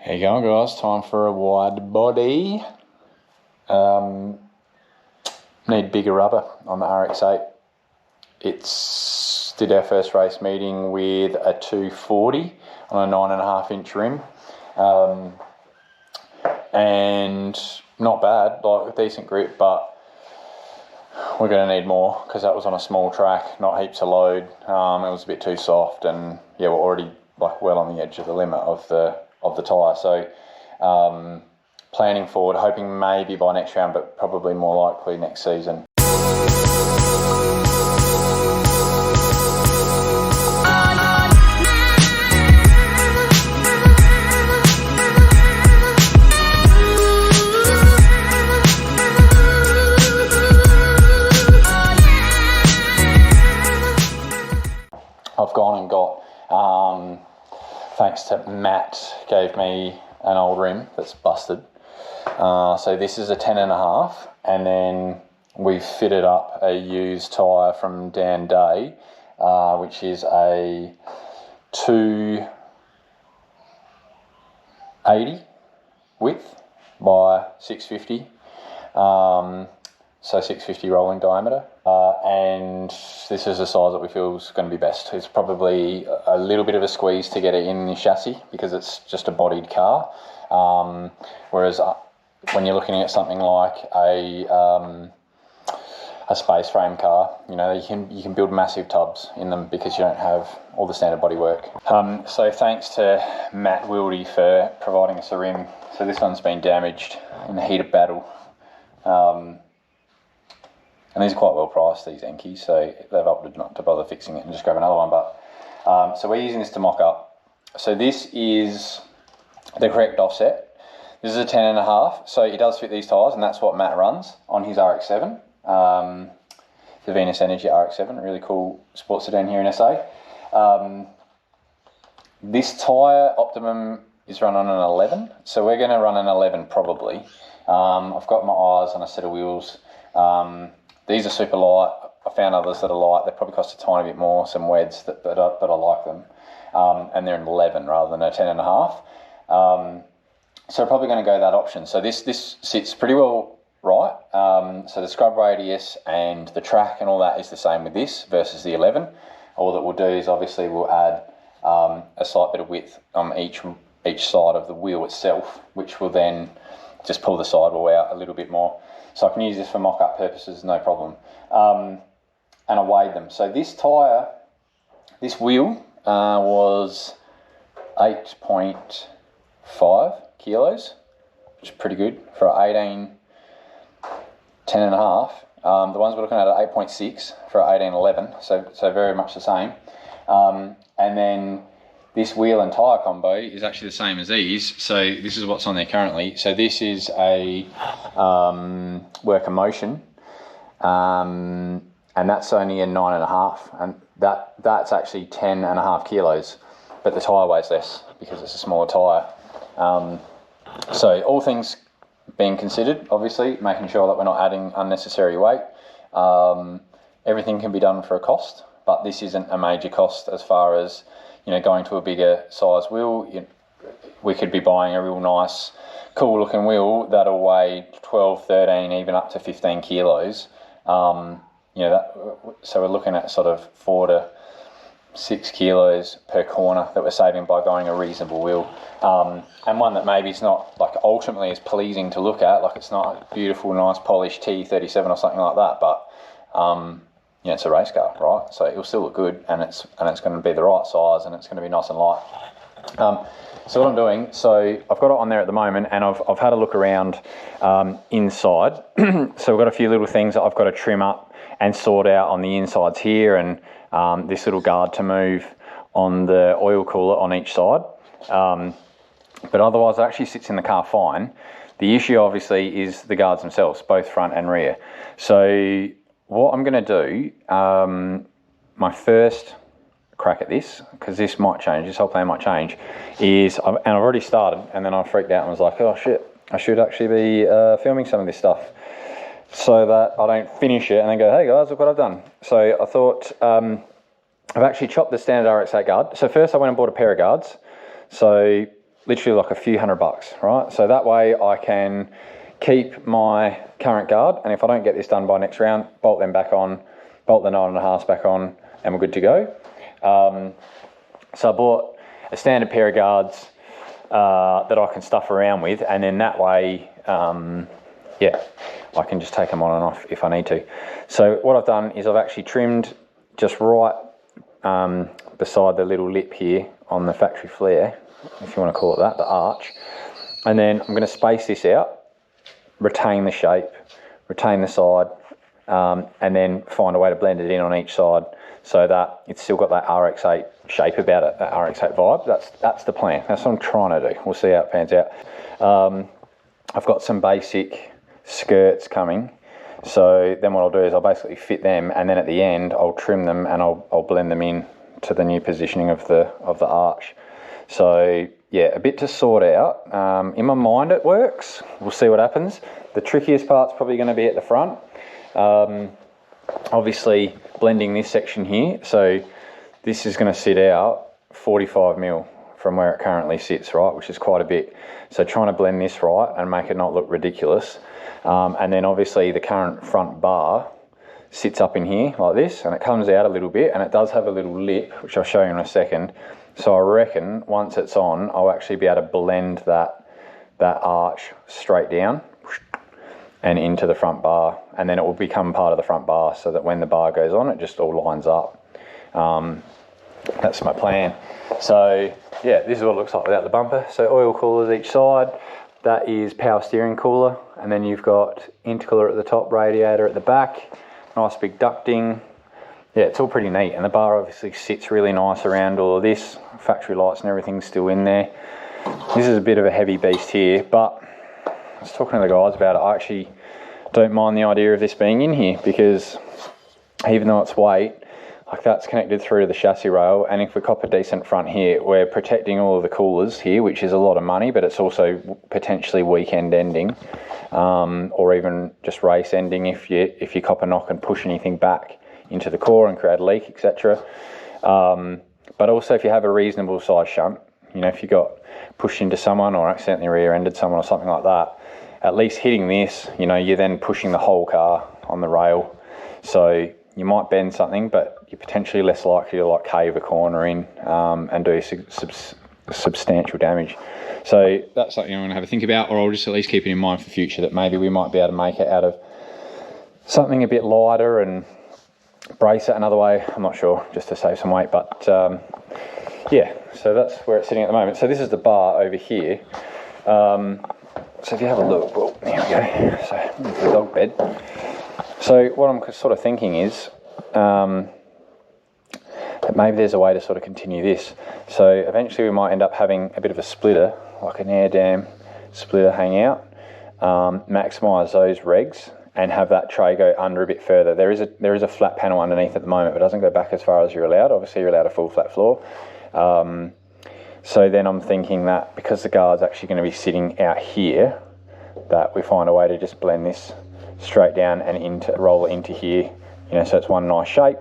Here you go, guys, time for a wide body. Need bigger rubber on the RX8. Did our first race meeting with a 240 on a 9.5 inch rim. And not bad, like a decent grip, but we're going to need more because that was on a small track, not heaps of load. It was a bit too soft, and yeah, we're already like well on the edge of the limit of the tyre. So planning forward, hoping maybe by next round, but probably more likely next season. I've gone and got, thanks to Matt, gave me an old rim that's busted. So this is a 10.5, and then we fitted up a used tyre from Dan Day, which is a 280 width by 650. So 650 rolling diameter, and this is the size that we feel is going to be best. It's probably a little bit of a squeeze to get it in the chassis because it's just a bodied car, whereas when you're looking at something like a space frame car, you know, you can build massive tubs in them because you don't have all the standard bodywork. So thanks to Matt Wildy for providing us a rim. So this one's been damaged in the heat of battle. And these are quite well priced, these Enkis, so they've opted not to bother fixing it and just grab another one. But so we're using this to mock up. So this is the correct offset. This is a 10.5, so it does fit these tyres, and that's what Matt runs on his RX7. The Venus Energy RX7, really cool sports sedan here in SA. This tyre optimum is run on an 11, so we're going to run an 11 probably. I've got my eyes on a set of wheels. These are super light. I found others that are light. They probably cost a tiny bit more, some Weds, but I like them. And they're an 11 rather than a 10.5. So we're probably going to go that option. So this sits pretty well right. So the scrub radius and the track and all that is the same with this versus the 11. All that we'll do is obviously we'll add a slight bit of width on each side of the wheel itself, which will then just pull the sidewall out a little bit more. So I can use this for mock-up purposes, no problem. And I weighed them. So this tyre, this wheel was 8.5 kilos, which is pretty good for 18, 10.5. The ones we're looking at are 8.6 for 1811, so very much the same. And then this wheel and tyre combo is actually the same as these, so this is what's on there currently. So this is a Worker Motion, and that's only a 9.5, and that's actually 10.5 kilos, but the tyre weighs less because it's a smaller tyre. So all things being considered, obviously, making sure that we're not adding unnecessary weight. Everything can be done for a cost, but this isn't a major cost as far as, you know, going to a bigger size wheel. We could be buying a real nice, cool looking wheel that'll weigh 12, 13, even up to 15 kilos. You know, so we're looking at sort of 4 to 6 kilos per corner that we're saving by going a reasonable wheel. And one that maybe it's not like ultimately as pleasing to look at, like it's not a beautiful, nice polished T37 or something like that, but you know, it's a race car, right? So it'll still look good, and it's going to be the right size, and it's going to be nice and light. So what I'm doing, so I've got it on there at the moment, and I've had a look around inside. So we've got a few little things that I've got to trim up and sort out on the insides here, and this little guard to move on the oil cooler on each side. But otherwise, it actually sits in the car fine. The issue, obviously, is the guards themselves, both front and rear. So what I'm going to do, my first crack at this, because this might change, this whole plan might change, is, and I've already started, and then I freaked out and was like, oh shit, I should actually be filming some of this stuff so that I don't finish it and then go, hey guys, look what I've done. So I thought, I've actually chopped the standard RX8 guard. So first I went and bought a pair of guards. So literally like a few $100, right? So that way I can keep my current guard, and if I don't get this done by next round, bolt them back on, bolt the 9.5 back on, and we're good to go. So I bought a standard pair of guards that I can stuff around with, and then that way, yeah, I can just take them on and off if I need to. So what I've done is I've actually trimmed just right beside the little lip here on the factory flare, if you want to call it that, the arch. And then I'm going to space this out, retain the shape, retain the side, and then find a way to blend it in on each side so that it's still got that RX8 shape about it, that RX8 vibe. That's the plan. That's what I'm trying to do. We'll see how it pans out. I've got some basic skirts coming, so then what I'll do is I'll basically fit them, and then at the end I'll trim them and I'll blend them in to the new positioning of the arch. So yeah, a bit to sort out. In my mind it works. We'll see what happens. The trickiest part's probably going to be at the front. Obviously blending this section here, so this is going to sit out 45 mil from where it currently sits, right, which is quite a bit. So trying to blend this right and make it not look ridiculous. And then obviously the current front bar sits up in here like this, and it comes out a little bit, and it does have a little lip, which I'll show you in a second. So I reckon once it's on, I'll actually be able to blend that arch straight down and into the front bar, and then it will become part of the front bar, so that when the bar goes on, it just all lines up. That's my plan. So yeah, this is what it looks like without the bumper. So oil coolers each side, that is power steering cooler, and then you've got intercooler at the top, radiator at the back, nice big ducting. Yeah, it's all pretty neat, and the bar obviously sits really nice around all of this. Factory lights and everything's still in there. This is a bit of a heavy beast here, but I was talking to the guys about it. I actually don't mind the idea of this being in here, because even though it's weight, like that's connected through to the chassis rail, and if we cop a decent front here, we're protecting all of the coolers here, which is a lot of money, but it's also potentially weekend ending, or even just race ending if you cop a knock and push anything back into the core and create a leak, etc. But also if you have a reasonable size shunt, you know, if you got pushed into someone or accidentally rear-ended someone or something like that, at least hitting this, you know, you're then pushing the whole car on the rail. So you might bend something, but you're potentially less likely to like cave a corner in and do substantial damage. So that's something I'm going to have a think about, or I'll just at least keep it in mind for future, that maybe we might be able to make it out of something a bit lighter and brace it another way. I'm not sure, just to save some weight, but yeah, so that's where it's sitting at the moment. So this is the bar over here. So if you have a look, well, here we go. So the dog bed. So what I'm sort of thinking is that maybe there's a way to sort of continue this. So eventually we might end up having a bit of a splitter, like an air dam splitter hang out, maximise those regs, and have that tray go under a bit further. There is a flat panel underneath at the moment, but it doesn't go back as far as you're allowed. Obviously you're allowed a full flat floor. So then I'm thinking that because the guard's actually going to be sitting out here, that we find a way to just blend this straight down and roll it into here, you know, so it's one nice shape.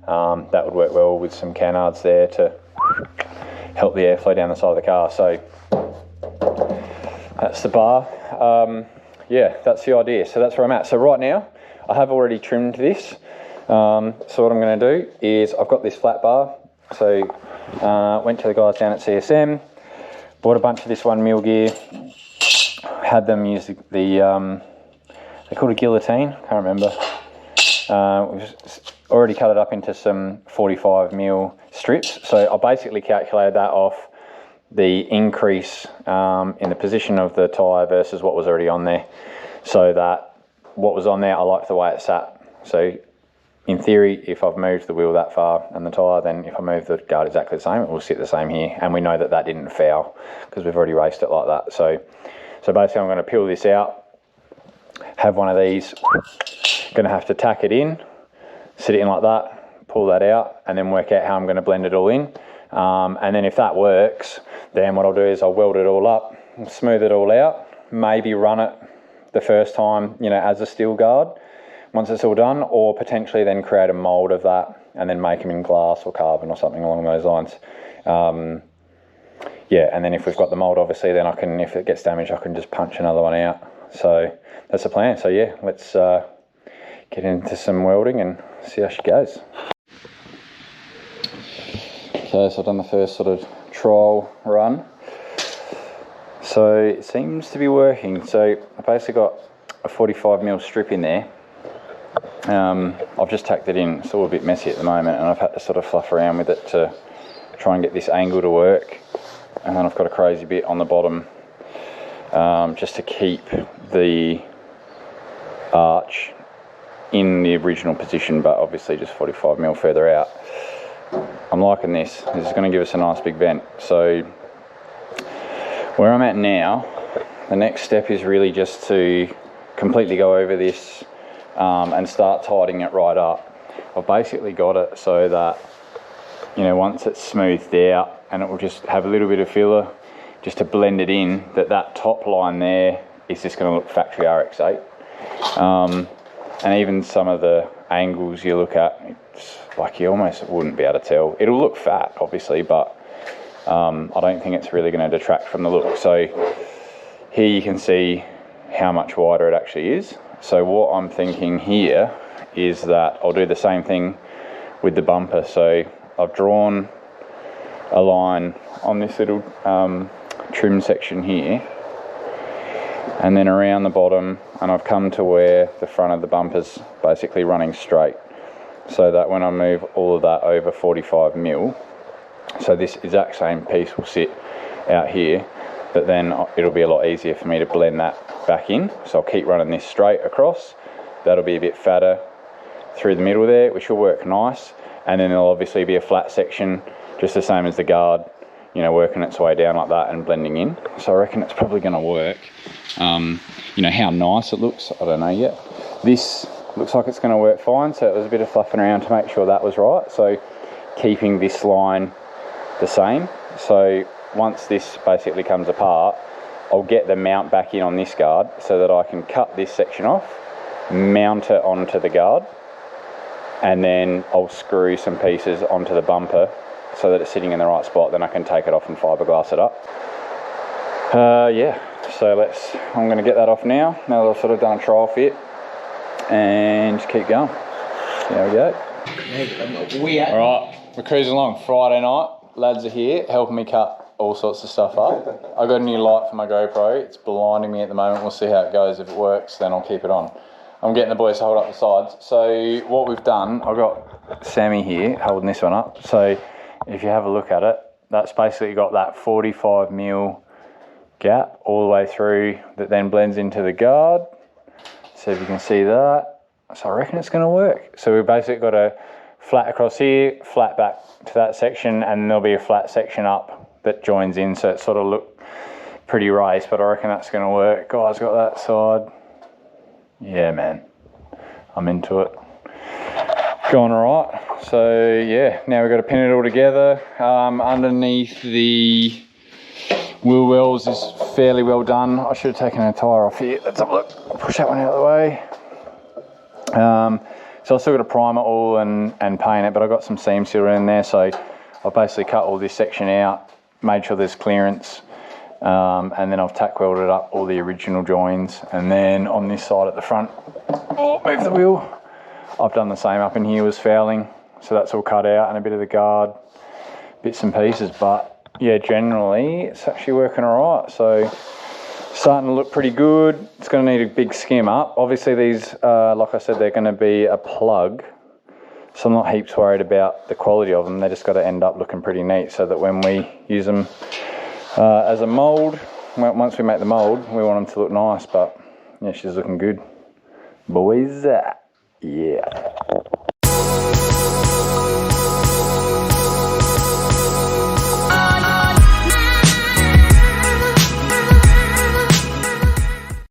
That would work well with some canards there to help the airflow down the side of the car. So that's the bar. Yeah, that's the idea. So that's where I'm at. So right now I have already trimmed this. So what I'm going to do is I've got this flat bar. So went to the guys down at CSM, bought a bunch of this 1 mil gear, had them use the they called it a guillotine, can't remember. We've already cut it up into some 45 mil strips. So I basically calculated that off the increase in the position of the tyre versus what was already on there. So that what was on there, I liked the way it sat. So in theory, if I've moved the wheel that far and the tyre, then if I move the guard exactly the same, it will sit the same here. And we know that that didn't foul because we've already raced it like that. So basically I'm going to peel this out, have one of these, going to have to tack it in, sit it in like that, pull that out, and then work out how I'm going to blend it all in. And then if that works, then what I'll do is I'll weld it all up, smooth it all out, maybe run it the first time, you know, as a steel guard once it's all done, or potentially then create a mold of that and then make them in glass or carbon or something along those lines. yeah, and then if we've got the mould, obviously, then I can, if it gets damaged, I can just punch another one out. So that's the plan. So yeah, let's get into some welding and see how she goes. Okay, so I've done the first sort of trial run. So it seems to be working. So I basically got a 45mm strip in there. I've just tacked it in. It's all a bit messy at the moment, and I've had to sort of fluff around with it to try and get this angle to work. And then I've got a crazy bit on the bottom just to keep the arch in the original position, but obviously just 45mm further out. I'm liking this. This is going to give us a nice big vent. So where I'm at now, the next step is really just to completely go over this and start tidying it right up. I've basically got it so that, you know, once it's smoothed out, and it will just have a little bit of filler just to blend it in, that top line there is just going to look factory RX8. And even some of the angles you look at, it's like you almost wouldn't be able to tell. It'll look fat, obviously, but I don't think it's really going to detract from the look. So here you can see how much wider it actually is. So what I'm thinking here is that I'll do the same thing with the bumper. So I've drawn a line on this little trim section here, and then around the bottom, and I've come to where the front of the bumper's basically running straight, so that when I move all of that over 45mm, so this exact same piece will sit out here, but then it'll be a lot easier for me to blend that back in. So I'll keep running this straight across. That'll be a bit fatter through the middle there, which will work nice, and then there'll obviously be a flat section just the same as the guard, you know, working its way down like that and blending in. So I reckon it's probably going to work. You know, how nice it looks, I don't know yet. This looks like it's going to work fine, so it was a bit of fluffing around to make sure that was right. So keeping this line the same. So once this basically comes apart, I'll get the mount back in on this guard so that I can cut this section off, mount it onto the guard, and then I'll screw some pieces onto the bumper so that it's sitting in the right spot. Then I can take it off and fiberglass it up. Yeah, so I'm going to get that off now that I've sort of done a trial fit, and just keep going. There we go. Alright, we're cruising along. Friday night, lads are here helping me cut all sorts of stuff up. I got a new light for my GoPro. It's blinding me at the moment. We'll see how it goes. If it works, then I'll keep it on. I'm getting the boys to hold up the sides. So what we've done, I've got Sammy here holding this one up. So if you have a look at it, that's basically got that 45mm gap all the way through that then blends into the guard. So if you can see that, so I reckon it's going to work. So we've basically got a flat across here, flat back to that section, and there'll be a flat section up that joins in, so it sort of look pretty raised, but I reckon that's going to work. Guys, got that side. Yeah, man, I'm into it. Going all right. So yeah, now we've got to pin it all together. Underneath the wheel wells is fairly well done. I should have taken a tyre off here. Let's have a look. I'll push that one out of the way. So I've still got to prime it all and paint it, but I've got some seam sealer in there, so I've basically cut all this section out, made sure there's clearance, and then I've tack welded up all the original joins. And then on this side at the front, move the wheel, I've done the same. Up in here was fouling, so that's all cut out, and a bit of the guard, bits and pieces. But yeah, generally it's actually working all right. So starting to look pretty good. It's going to need a big skim up. Obviously these, like I said, they're going to be a plug, so I'm not heaps worried about the quality of them. They just got to end up looking pretty neat, so that when we use them as a mould, once we make the mould, we want them to look nice. But yeah, she's looking good, boys. Yeah.